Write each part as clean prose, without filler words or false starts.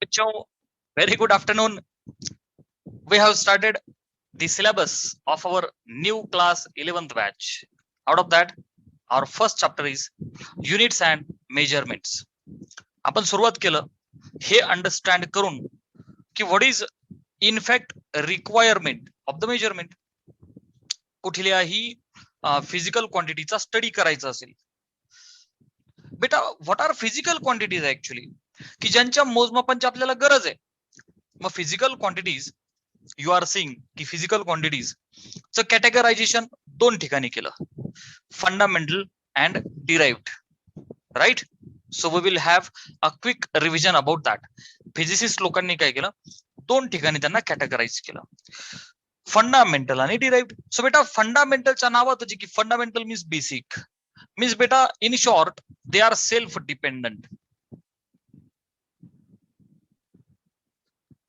बच्चों, very good afternoon. We have started the syllabus of our new class 11th batch. Out of that, our first chapter is units and measurements. आपण सुरुवात केलं हे understand करून की what is in fact requirement of the measurement. कुठल्याही physical क्वांटिटीचा study करायचा असेल बेटा, what are physical quantities actually, की ज्यांच्या मोजमापांची आपल्याला गरज आहे. मग physical quantities you are seeing की फिजिकल क्वांटिटीज च कॅटेगरायझेशन दोन ठिकाणी केलं, fundamental and derived, right. So we will have a quick revision about that. Physicist लोकांनी काय केलं, दोन ठिकाणी त्यांना कॅटेगराइज केलं, फंडामेंटल आणि डिराइव्ड. सो बेटा फंडामेंटलच्या नावातच की फंडामेंटल मीन्स बेसिक, मीन्स बेटा in short they are self dependent.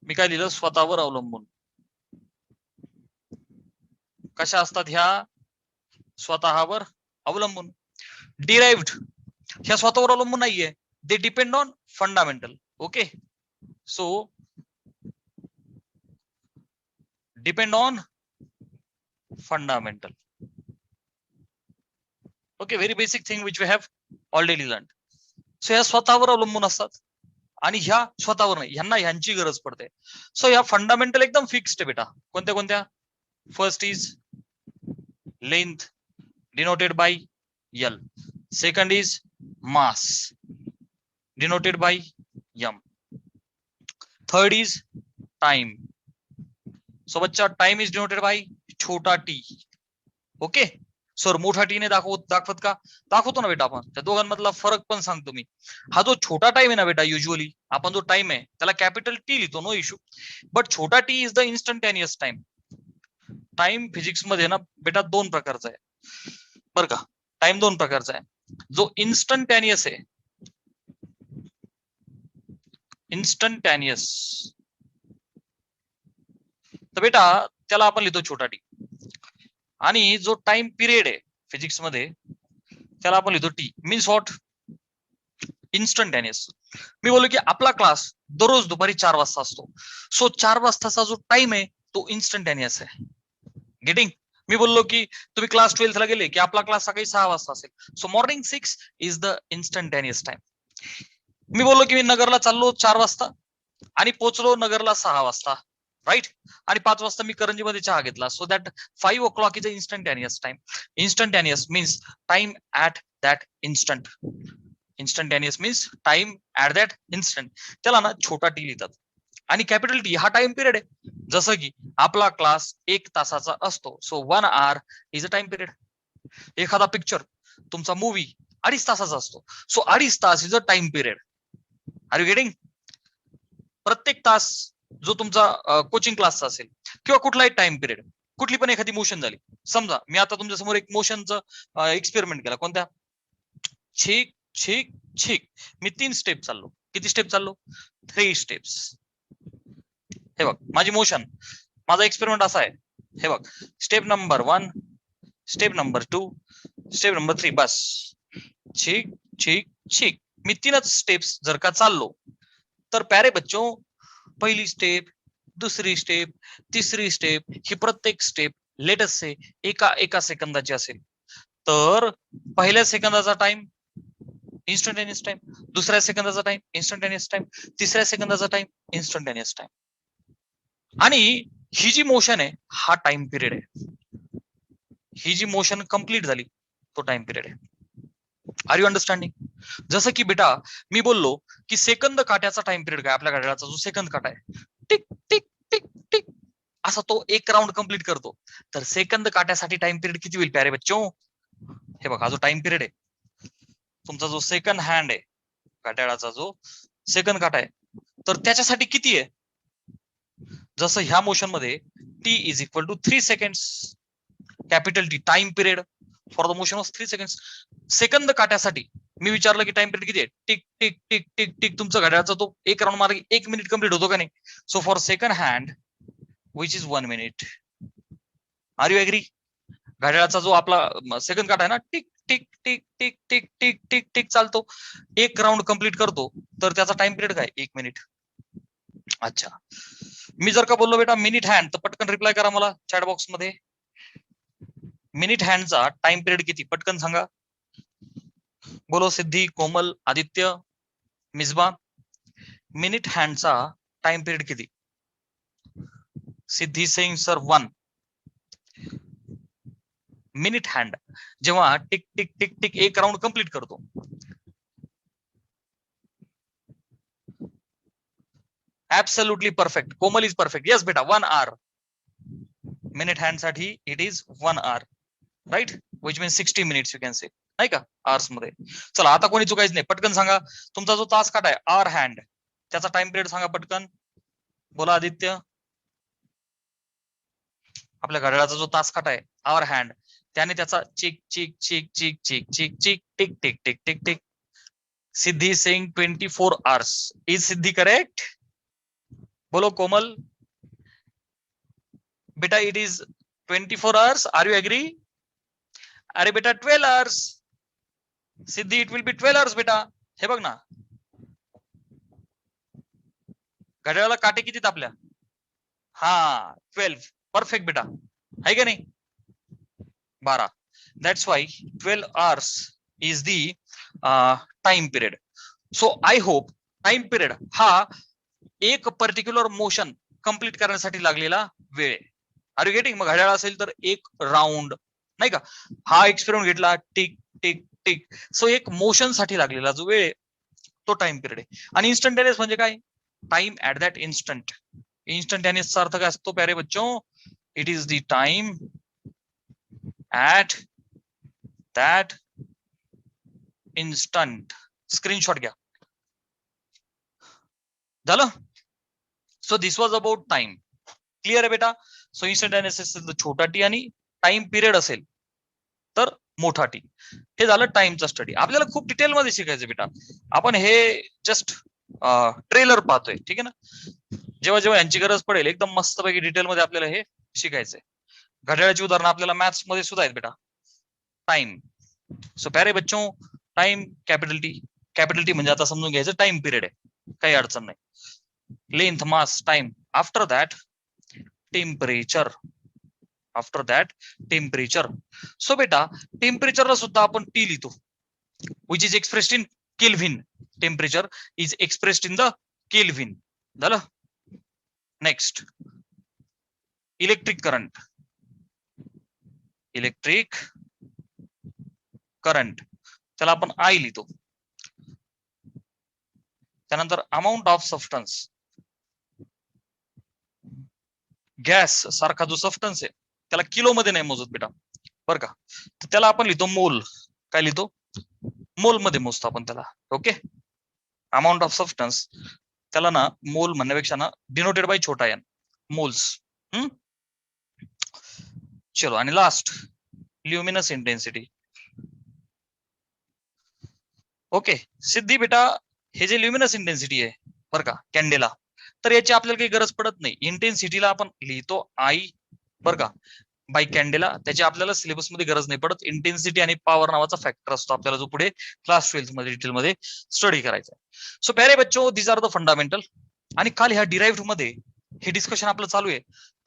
मी काय लिहिलं, स्वतःवर अवलंबून. कशा असतात ह्या, स्वतःवर अवलंबून. डिराइव्ड ह्या स्वतःवर अवलंबून नाहीये, they depend on fundamental. Okay, so depend on fundamental. Okay, very basic thing which we have already learn. सो ह्या स्वतःवर अवलंबून असतात आणि ह्या स्वतःवर नाही, ह्यांना ह्यांची गरज पडते. सो ह्या फंडामेंटल एकदम फिक्स्ड बेटा. कोणत्या कोणत्या? First is length denoted by L. Second is mass denoted by M. Third is time. So बच्चा time is denoted by छोटा t. ओके सर, मोठा टी ने दाखवत का? दाखवतो ना बेटा आपण. त्या दोघांमधला फरक पण सांगतो मी. हा जो छोटा टाइम आहे ना बेटा, युजली आपण जो टाइम आहे त्याला कॅपिटल टी लिहितो, नो इश्यू. बट छोटा T is the instantaneous time. Time physics मध्ये ना बेटा दोन प्रकारचा आहे बर का. टाइम दोन प्रकारचा आहे. जो इन्स्टंटेनियस आहे, इन्स्टंटेनियस, तर बेटा त्याला आपण लिहितो छोटा टी. आणि जो टाइम पिरियड आहे फिजिक्स मध्ये त्याला आपण लिहितो टी. Means what? इन्स्टंटेनियस. मी बोललो की आपला क्लास दररोज दुपारी 4 वाजता असतो. सो 4 वाजताचा जो टाइम आहे तो इन्स्टंटेनियस आहे. गेटिंग? मी बोललो की तुम्ही क्लास 12 ला गेले की आपला क्लास सकाळी 6 वाजता असेल. So morning 6 is the instantaneous time. मी बोललो की मी नगरला चाललो 4 वाजता आणि पोहोचलो नगरला 6 वाजता, राईट. आणि 5 वाजता मी करंजीमध्ये चहा घेतला. So that 5 o'clock is a instantaneous time. Instantaneous means time at that instant. Instantaneous means time at that instant. त्याला ना छोटा टी लिहितात. आणि कॅपिटल टी हा टाइम पिरियड आहे. जसं की आपला क्लास 1 तासाचा असतो. So 1 hour is a time period. एखादा पिक्चर तुमचा मूवी 2.5 तासाचा असतो. सो 2.5 तास is a time period. Are you getting? प्रत्येक तास जो तुमचा कोचिंग क्लासचा असेल किंवा कुठलाही टाइम पिरियड, कुठली पण एखादी मोशन झाली. समजा मी आता तुमच्या समोर एक मोशनचं एक्सपेरिमेंट केला. कोणत्या? छीक छीक छीक. मी 3 स्टेप चाललो. किती स्टेप चाललो? 3 स्टेप्स. हे बघ माझी मोशन, माझा एक्सपेरिमेंट असा आहे. हे बघ, step number 1, step number 2, step number 3. बस छीक छीक छीक. मी 3च स्टेप्स जर का चाललो तर प्यारे बच्चों, पहिली स्टेप, दुसरी स्टेप, तिसरी स्टेप, ही प्रत्येक स्टेप लेटस से एका सेकंदाची असेल तर पहिल्या सेकंदाचा टाइम इन्स्टंटेनियस टाइम, दुसऱ्या सेकंदाचा टाइम इन्स्टंटेनियस टाइम, तिसऱ्या सेकंदाचा टाइम इन्स्टंटेनियस टाइम. आणि ही जी मोशन आहे हा टाइम पिरियड आहे. ही जी मोशन कंप्लीट झाली तो टाइम पिरियड आहे. Are you understanding? जसं की बेटा मी बोललो की सेकंद काट्याचा टाइम पिरियड काय, आपल्या घड्याळाचा जो सेकंद काटा आहे टिक टिक टिक टिक असा तो एक राऊंड कंप्लीट करतो. तर सेकंद काट्यासाठी टाइम पिरियड किती होईल प्यारे बच्चों? हे बघा, हा जो टाइम पिरियड आहे तुमचा, जो सेकंड हँड आहे घड्याळाचा, जो सेकंद काटा आहे, तर त्याच्यासाठी किती आहे? जसं ह्या मोशन मध्ये T is equal to 3 seconds. Capital T time period for the motion of 3 seconds. Second काट्यासाठी मी विचारलं की टाइम पिरियड किती आहे? Tick tick tick tick tick. तुमचा घड्याळाचा तो एक राऊंड मार्ग 1 मिनिट कंप्लीट होतो का नाही? So for second hand which is 1 minute. Are you agree? घड्याळाचा जो आपला सेकंड काटा आहे ना, tick tick tick tick tick tick tick tick चालतो, एक राऊंड कंप्लीट करतो, तर त्याचा टाइम पिरियड काय? 1 मिनिट. अच्छा, मी जर का बोललो बेटा मिनिट हँड, तर पटकन रिप्लाय करा मला चॅट बॉक्स मध्ये. मिनिट हँडचा टाइम पिरियड किती पटकन सांगा. बोलो सिद्धी, कोमल, आदित्य, मिसबा. मिनिट हँडचा टाइम पिरियड किती? Siddhi Singh sir 1. Minute hand जेव्हा टिक टिक टिक टिक एक राउंड कंप्लीट करतो. Absolutely perfect. Komal is perfect. Yes बेटा 1 hour. मिनिट हँड साठी it is 1 hour. Right, which means 60 minutes you can say, नाही का, आवर्स मध्ये. चला आता कोणी चुकायचं नाही, पटकन सांगा. तुमचा जो तास काटा आहे आवर हँड, त्याचा टाइम पिरियड सांगा पटकन. बोला आदित्य. आपल्या घड्याळाचा जो तास काटा आहे आवर हँड, त्याने त्याचा चिक चिक चिक चिक चिक चिक चिक tick tick tick tick tick. Siddhi Singh 24 hours. Is Siddhi correct? बोलो कोमल. बेटा it is 24 hours. Are you agree? अरे बेटा 12 hours. Siddhi it will be 12 hours बेटा. हे बघ ना, घड्याळाला काटे किती आपल्या? हा 12. परफेक्ट बेटा, आहे का नाही? 12. That's why 12 hours is the time period. So I hope time period हा एक पर्टिक्युलर मोशन कंप्लीट करण्यासाठी लागलेला वेळ. Are you getting? मग घड्याळ असेल तर एक राऊंड, नाही का, हा एक्सपेरिमेंट घेतला टिक टिक टिक. सो एक मोशन साठी लागलेला जो वेळ तो टाइम पिरियड आहे. आणि इन्स्टंटेनियस म्हणजे काय? Time at that instant. इन्स्टंटेनियसचा अर्थ काय असतो प्यारे बच्चों? It is the time at that instant. Screenshot घ्या. झालं? So this was about time. Clear आहे बेटा? सो इन्स्टंटेनियस असेल तर छोटा टी आणि टाइम पिरियड असेल तर मोठा टी. हे झालं टाइमचा स्टडी. आपल्याला खूप डिटेल मध्ये शिकायचं बेटा. आपण हे जस्ट ट्रेलर पाहतोय, ठीक आहे ना. जेव्हा जेव्हा यांची गरज पडेल एकदम मस्तपैकी डिटेल मध्ये आपल्याला हे शिकायचंय. घड्याळाची उदाहरणं आपल्याला मॅथ्स मध्ये सुद्धा आहेत बेटा. टाइम. सो प्यारे बच्चों, time capital T. Capital T म्हणजे आता समजून घ्यायचं टाइम पिरियड आहे, काही अडचण नाही. Length, mass, time. After that temperature. After that temperature. So बेटा टेम्परेचरला सुद्धा आपण टी लिहितो, which is expressed in kelvin. Temperature is expressed in the kelvin. झालं? Next electric current. Electric current त्याला आपण आय लिहितो. त्यानंतर अमाऊंट ऑफ सबस्टन्स. गॅस सारखा जो सबस्टन्स आहे त्याला किलो मध्ये नाही मोजत बेटा, बरं का. तर त्याला आपण लिहितो मोल. काय लिहितो? मोल मध्ये मोजतो आपण त्याला. ओके. अमाऊंट ऑफ सबस्टन्स त्याला ना मोल म्हणण्यापेक्षा ना डिनोटेड बाय छोटा एन, मोल्स. चलो, आणि लास्ट ल्युमिनस इंटेन्सिटी. ओके सिद्धी बेटा, हे जे ल्युमिनस इंटेन्सिटी आहे बरं का, कॅन्डेला, तर याची आपल्याला काही गरज पडत नाही. इंटेन्सिटीला आपण लिहितो आई, बरं का, बाय कॅन्डेला. त्याची आपल्याला सिलेबस मध्ये गरज नाही पडत. इंटेन्सिटी आणि पॉवर नावाचा फॅक्टर असतो आपल्याला, जो पुढे क्लास 12 मध्ये डिटेल मध्ये स्टडी करायचा आहे. सो प्यारे बच्चो, दीज आर द फंडामेंटल. आणि काल ह्या डिराइव्ह मध्ये हे डिस्कशन आपलं चालू आहे.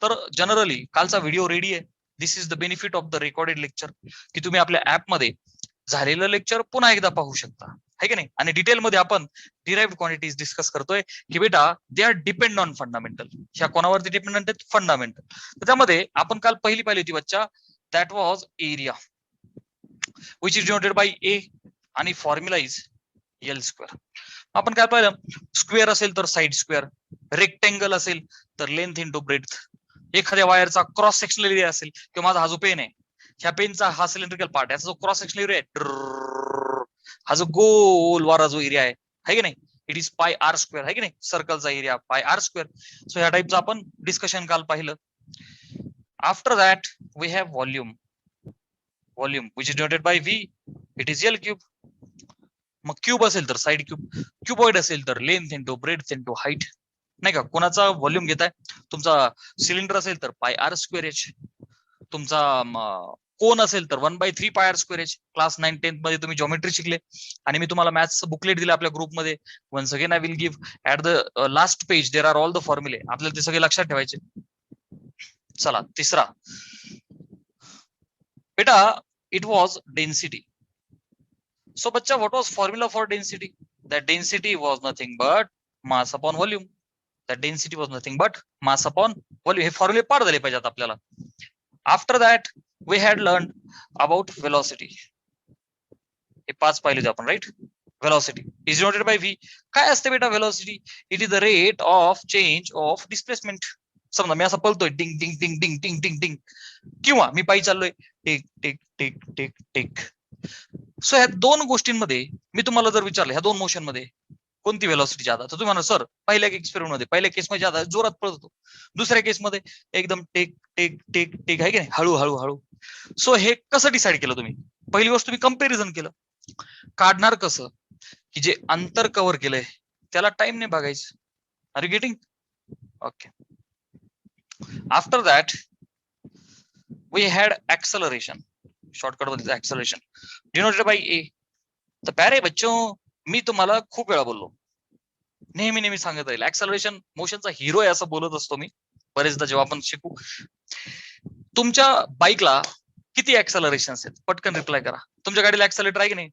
तर जनरली कालचा व्हिडिओ रेडी आहे. This is the benefit of the recorded lecture, की तुम्ही आपल्या ऍप मध्ये झालेलं लेक्चर पुन्हा एकदा पाहू शकता, है की नाही. आणि डिटेलमध्ये आपण डिराइव्ड क्वांटिटीज डिस्कस करतोय की बेटा they are depend on fundamental. ह्या कोणावरती डिपेंडंट आहेत? फंडामेंटल. तर त्यामध्ये आपण काल पहिली पाहिली होती बच्चा, that was area which is denoted by A, आणि फॉर्म्युला इज एल स्क्वेअर. आपण काय पाहिलं? स्क्वेअर असेल तर साइड स्क्वेअर, रेक्टेंगल असेल तर लेंथ इंटू ब्रेड्थ. एखाद्या वायरचा क्रॉस सेक्शनल एरिया असेल, किंवा माझा हा जो पेन आहे, ह्या पेनचा हा सिलेंड्रिकल पार्ट, याचा जो क्रॉस सेक्शनल एरिया आहे, हा जो गोल वारा जो एरिया आहे की नाही, it is pi r square, आहे की नाही. सर्कलचा area pi r square. So ह्या टाइपचं आपण डिस्कशन काल पाहिलं. After that we have volume. Volume which is denoted by V, it is L cube. मग क्यूब असेल तर साइड क्यूब, क्यूबॉइड असेल तर length into breadth into height, नाही का. कोणाचा व्हॉल्यूम घेताय? तुमचा सिलेंडर असेल तर पाय आर स्क्वेअर एच. तुमचा कोण असेल तर 1/3 πr²h. क्लास 9-10 मध्ये तुम्ही जॉमेट्री शिकले आणि मी तुम्हाला मॅथ्सचं बुकलेट दिलं आपल्या ग्रुपमध्ये. Once again I will give at the last page there are all the फॉर्म्युले. आपल्याला ते सगळे लक्षात ठेवायचे. चला तिसरा बेटा, इट वॉज डेन्सिटी. सो बच्चा, what was formula for density? That density was nothing but mass upon volume. That density was nothing but mass upon volume. हे फॉर्म्युले पाठ झाले पाहिजेत आपल्याला. After that we had learned about velocity. हे 5 पाहिले होते आपण, right? velocity is denoted by v. काय असते बेटा velocity? It is the rate of change of displacement. समजा मी असं पळतोय डिंग डिंग डिंग डिंग डिंग डिंग डिंग, किंवा मी पायी चाललोय tick tick tick tick tick. So ह्या दोन गोष्टींमध्ये मी तुम्हाला जर विचारलं, ह्या दोन मोशन मध्ये कोणती व्हेलॉसिटी ज्यादा, तर तुम्ही म्हणा सर पहिल्या एक्सपेरिमेंट मध्ये पहिल्या केस मध्ये ज्यादा जोरात पळत होतो, दुसऱ्या केस मध्ये एकदम टेक टेक टेक टेक आहे की नाही, हळू हळू हळू. सो हे कसं डिसाईड केलं तुम्ही? पहिली गोष्ट तुम्ही कंपॅरिझन केलं. काढणार कसं की जे अंतर कव्हर केलंय त्याला टाइम ने बघायचं. Are you getting? Okay. After that we had acceleration. Shortcut मध्ये ऍक्सलरेशन डिनोटेड बाय ए. तर प्यारे बच्चों, मी तुम्हाला खूप वेळा बोललो, नेहमी नेहमी सांगत राहील, ऍक्सलरेशन मोशनचा हिरो आहे असं बोलत असतो मी बरेचदा जेव्हा आपण शिकू. तुमच्या बाईकला किती ऍक्सलरेशन आहेत? पटकन रिप्लाय करा. तुमच्या गाडीला ऍक्सलरेटर आहे की नाही?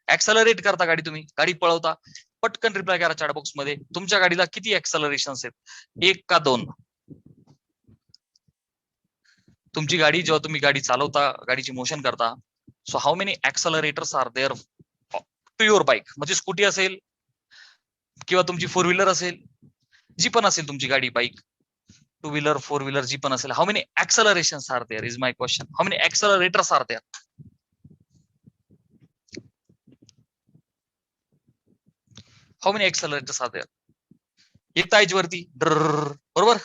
ऍक्सलरेट करता गाडी, तुम्ही गाडी पळवता, पटकन रिप्लाय करा चॅट बॉक्स मध्ये. तुमच्या गाडीला किती ऍक्सलरेशन आहेत? 1 का 2? तुमची गाडी जेव्हा तुम्ही गाडी चालवता, गाडीची मोशन करता, so how many accelerators are there to your bike? म्हणजे स्कूटी असेल किंवा तुमची 4 व्हीलर असेल, जी पण असेल तुमची गाडी, बाईक, 2 व्हीलर 4 व्हीलर जी पण असेल, how many accelerations are there is my question. How many accelerators are there? How many accelerators are there? एक तर एज वरती बरोबर,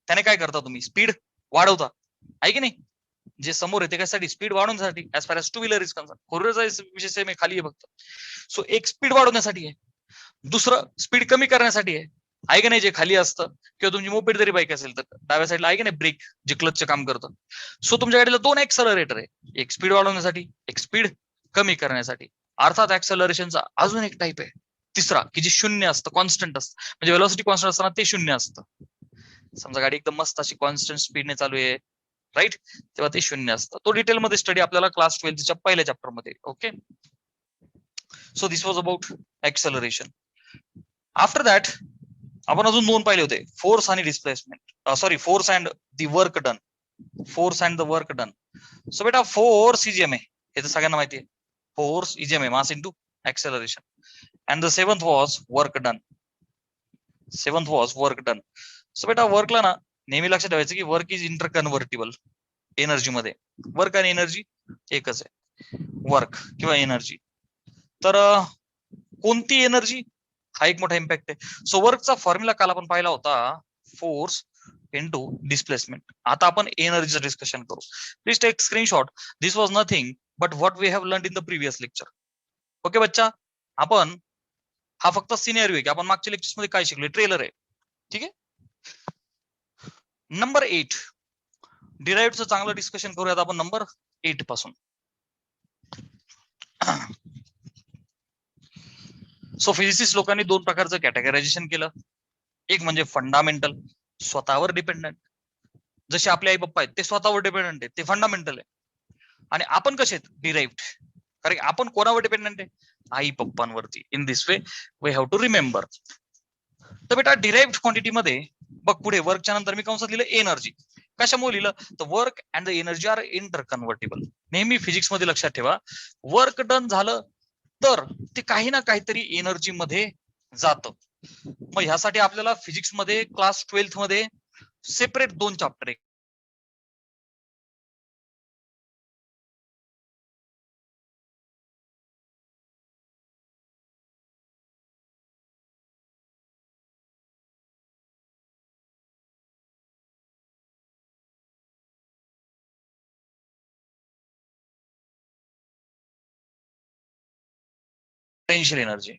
त्याने काय करता तुम्ही? स्पीड वाढवता, आहे की नाही? जे समोर येते त्यासाठी स्पीड वाढवण्यासाठी, as far as 2 wheeler is concern. 4 व्हीलरचा विषय सेम आहे, खाली आहे फक्त. सो एक स्पीड वाढवण्यासाठी आहे, दुसरं स्पीड कमी करण्यासाठी आहे की नाही? जे खाली असतं, किंवा तुमची मोपेड जरी बाईक असेल तर डाव्या साईडला आहे की नाही ब्रेक, जे क्लचचे काम करतं. सो तुमच्या गाडीला 2 ऍक्सलरेटर आहे, एक स्पीड वाढवण्यासाठी, एक स्पीड कमी करण्यासाठी. अर्थात ऍक्सलरेशनचा अजून एक टाईप आहे, तिसरा, की जे शून्य असतं, कॉन्स्टंट असतं. म्हणजे वेलोसिटी कॉन्स्टंट असताना ते शून्य असतं. समजा गाडी एकदम मस्त अशी कॉन्स्टंट स्पीडने चालू आहे, राईट, तेव्हा ते शून्य असतं. तो डिटेलमध्ये स्टडी आपल्याला क्लास 12च्या पहिल्या चॅप्टर मध्ये. Okay. So this was about acceleration. After that आपण अजून 2 पाहिले होते, फोर्स आणि displacement. Sorry, force and the work done. Force and the work done. So बेटा, फोर्स इज एम ए, हे तर सगळ्यांना माहिती आहे. Force is M A, mass into acceleration. And the seventh was work done. Seventh was work done. So बेटा, वर्कला ना नेहमी लक्षात ठेवायचं की work is inter convertible energy मध्ये. वर्क आणि एनर्जी एकच आहे, वर्क किंवा एनर्जी. तर कोणती एनर्जी, हा एक मोठा इम्पॅक्ट आहे. सो वर्कचा फॉर्म्युला काल आपण पाहिला होता, फोर्स इंटू डिस्प्लेसमेंट. आता आपण एनर्जीचं डिस्कशन करू. Please take screenshot. This was nothing but what we have learn in the previous lecture. Okay बच्चा, आपण हा फक्त सिनेरियो आहे की आपण मागच्या लेक्चर्स मध्ये काय शिकलो, ट्रेलर आहे, ठीक आहे. नंबर 8 डिराइव्हचं चांगलं डिस्कशन करूयात आपण नंबर 8 पासून. सो फिजिसिस्ट लोकांनी 2 प्रकारचं कॅटेगरायझेशन केलं. एक म्हणजे फंडामेंटल, स्वतःवर डिपेंडंट. जसे आपले आई पप्पा आहेत ते स्वतःवर डिपेंडंट आहेत, ते फंडामेंटल आहे. आणि आपण कसे आहेत? डिराइव्ड. कारण आपण कोणावर डिपेंडंट आहे? आई पप्पांवरती. In this way we have to remember. तर बेटा, डिराइव्ड क्वांटिटी मध्ये बघ, पुढे वर्कच्या नंतर मी कंसात लिहिलं एनर्जी. कशामुळे लिहिलं? तर work and the energy are inter convertible. नेहमी फिजिक्स मध्ये लक्षात ठेवा, वर्क डन झालं तर ते काही ना काहीतरी एनर्जी मध्ये जातं. मग ह्यासाठी आपल्याला फिजिक्स मध्ये क्लास 12th मध्ये सेपरेट 2 चॅप्टर आहे. Potential energy.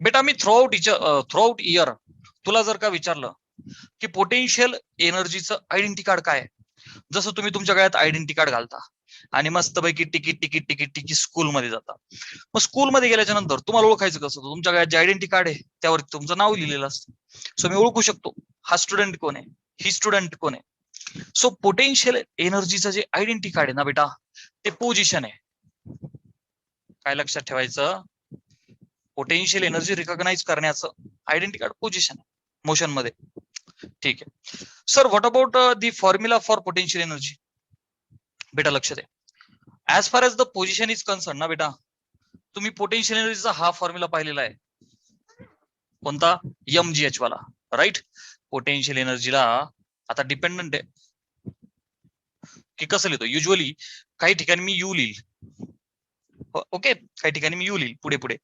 बेटा, मी थ्रू आउट इयर तुला जर का विचारलं की पोटेन्शियल एनर्जीचं आयडेंटिटी कार्ड काय, जसं तुम्ही तुमच्या गळ्यात आयडेंटिटी कार्ड घालता आणि मस्तपैकी तिकीट स्कूलमध्ये जाता. मग स्कूलमध्ये गेल्याच्या नंतर तुम्हाला ओळखायचं कसं? तुमच्या गळ्यात जे आयडेंटिटी कार्ड आहे त्यावरती तुमचं नाव लिहिलेलं असतं. सो मी ओळखू शकतो हा स्टुडंट कोण आहे, ही स्टुडंट कोण आहे. सो पोटेन्शियल एनर्जीचं जे आयडेंटिटी कार्ड आहे ना बेटा, ते पोझिशन आहे. काय लक्षात ठेवायचं? पोटेन्शियल एनर्जी रिकॉग्नाइज करण्याचं आयडेंटिटी कार्ड पोझिशन आहे मोशन मध्ये. ठीक आहे sir, what about the formula for potential energy? बेटा लक्षात आहे, as far as the position is concern ना बेटा, तुम्ही पोटेन्शियल एनर्जीचा हा फॉर्म्युला पाहिलेला आहे. कोणता? MgH वाला, राईट. पोटेन्शियल एनर्जीला आता डिपेंडंट आहे की कसं लिहितो. युजली काही ठिकाणी मी यू लिहिल, ओके, काही ठिकाणी मी यू लिहिल पुढे पुढे.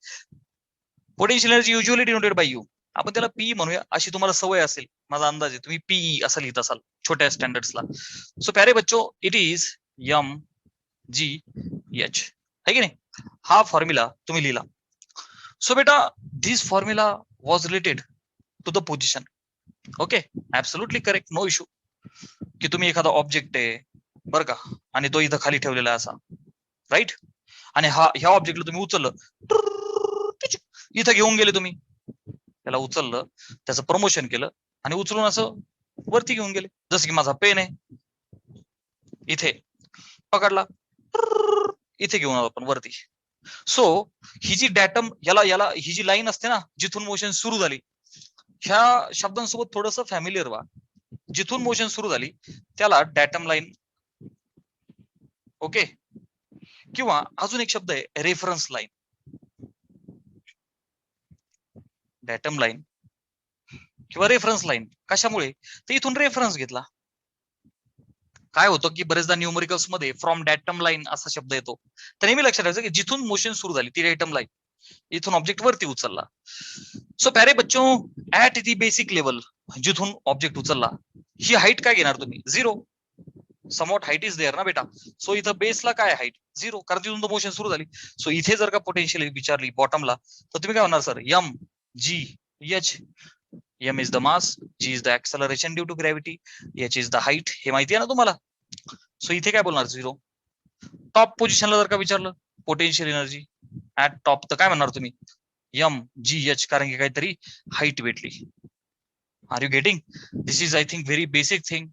Potential energy usually denoted by you, आपण त्याला पी म्हणूया, अशी तुम्हाला सवय असेल, माझा अंदाज आहे तुम्ही पीई असं लिहित असाल छोट्या स्टँडर्ड्सला. सो प्यारे बच्चो, इट इज MgH, है की नाही? हा फॉर्म्युला तुम्ही लिहिला. सो बेटा this formula was related to the position. Okay, absolutely correct, no issue. की तुम्ही एखादा ऑब्जेक्ट आहे बरं का, आणि तो इथं खाली ठेवलेला आहे असा, राईट, आणि ह्या ऑब्जेक्टला तुम्ही उचललं, इथं घेऊन गेले तुम्ही, त्याला उचललं, त्याचं प्रमोशन केलं आणि उचलून असं वरती घेऊन गेले. जसं की माझा पेन आहे, इथे पकडला, इथे घेऊन आलो आपण वरती. सो ही जी डॅटम, याला ही जी लाईन असते ना, जिथून मोशन सुरू झाली, ह्या शब्दांसोबत थोडंसं फॅमिलियर व्हा. जिथून मोशन सुरू झाली त्याला डॅटम लाईन, ओके, किंवा अजून एक शब्द आहे रेफरन्स लाईन. डॅटम लाईन किंवा रेफरन्स लाईन, कशामुळे? तर इथून रेफरन्स घेतला. काय होतं की बरेचदा न्यूमरिकल्स मध्ये फ्रॉम डॅटम लाईन असा शब्द येतो, तर नेहमी लक्षात ठेवायचं की जिथून मोशन सुरू झाली ती डॅटम लाईन, इथून ऑब्जेक्ट वरती उचलला. सो प्यारे बच्चो, ऍट दी बेसिक लेवल, जिथून ऑब्जेक्ट उचलला, ही हाईट काय घेणार तुम्ही? 0. समवॉट हाईट इज देअर ना बेटा. सो इथं बेसला काय हाईट? 0, कारण तिथून मोशन सुरू झाली. सो इथे जर का पोटेन्शियल विचारली बॉटमला, तर तुम्ही काय म्हणणार sir? MgH. M is the mass, G is the acceleration due to gravity, H is the height. हे माहिती आहे ना तुम्हाला. सो इथे काय बोलणार? 0. टॉप पोझिशनला जर का विचारलं पोटेन्शियल एनर्जी ऍट टॉप, तर काय म्हणणार तुम्ही? MgH, कारण की काहीतरी हाईट भेटली. Are you getting? This is I think very basic thing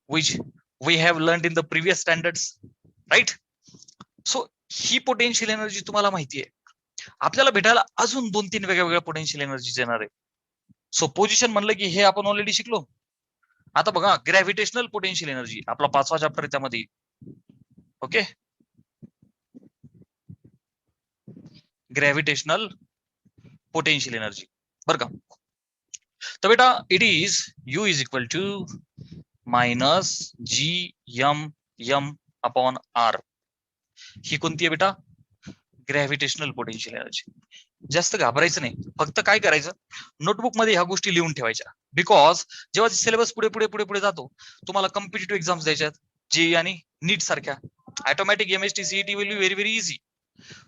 which we have learn in the previous standards, right. So ही पोटेन्शियल एनर्जी तुम्हाला माहिती आहे. आपल्याला भेटायला अजून 2-3 वेगळ्या पोटेन्शियल एनर्जी येणार आहे. सो पोझिशन म्हणलं की हे आपण ऑलरेडी शिकलो. आता बघा, ग्रॅव्हिटेशनल पोटेन्शियल एनर्जी आपला 5वा चॅप्टर आहे त्यामध्ये, ओके. ग्रॅव्हिटेशनल पोटेन्शियल एनर्जी बरं का. तर बेटा it is U is equal to -GM/R. ही कोणती आहे बेटा? Gravitational potential energy. जास्त घाबरायचं नाही, फक्त काय करायचं, नोटबुक मध्ये ह्या गोष्टी लिहून ठेवायच्या. बिकॉज जेव्हा सिलेबस पुढे पुढे पुढे पुढे जातो, तुम्हाला कॉम्पिटिटिव्ह एक्झाम्स द्यायच्यात, JEE आणि नीट सारख्या, automatic MST CET will be very very easy.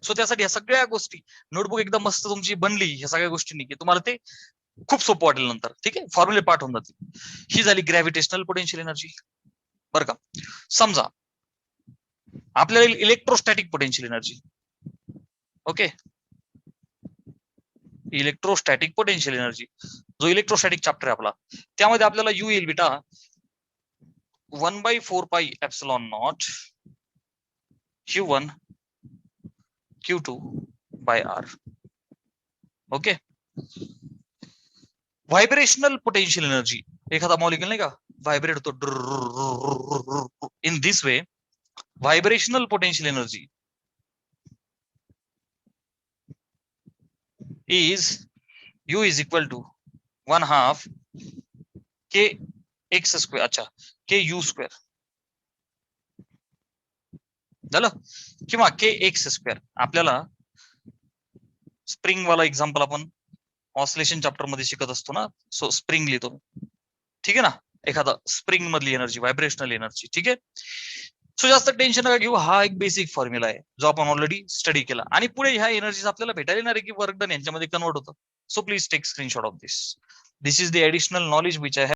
So त्यासाठी ह्या सगळ्या गोष्टी, नोटबुक एकदम मस्त तुमची बनली ह्या सगळ्या गोष्टींनी, की तुम्हाला ते खूप सोपं वाटेल नंतर. ठीक आहे, फॉर्म्युले पाठ होऊन जातील. ही झाली ग्रॅव्हिटेशनल पोटेन्शियल एनर्जी बरं का. समजा आपल्याला electrostatic potential energy, okay, electrostatic potential energy, जो इलेक्ट्रोस्टॅटिक चॅप्टर आहे आपला, त्यामध्ये आपल्याला U येईल बेटा 1/4πε0 Q1 Q2/R. Okay. Vibrational potential energy, एखादा मॉलिक्यूल नाही का व्हायब्रेट होतो, in this way vibrational potential energy is U is equal to 1/2 kx². अच्छा, KU², झालं, किंवा kx². आपल्याला स्प्रिंग वाला एक्झाम्पल आपण ऑसिलेशन चॅप्टर मध्ये शिकत असतो ना, सो स्प्रिंग लिहितो, ठीक आहे ना, एखादा स्प्रिंग मधली एनर्जी, व्हायब्रेशनल एनर्जी. ठीक आहे. सो जास्त टेन्शन नका घेऊ, हा एक बेसिक फॉर्म्युला आहे जो आपण ऑलरेडी स्टडी केला, आणि पुढे ह्या एनर्जीज आपल्याला भेटायला येणार आहे की वर्क डन यांच्यामध्ये कन्वर्ट होतं. So please take screenshot of this. This is the additional knowledge which I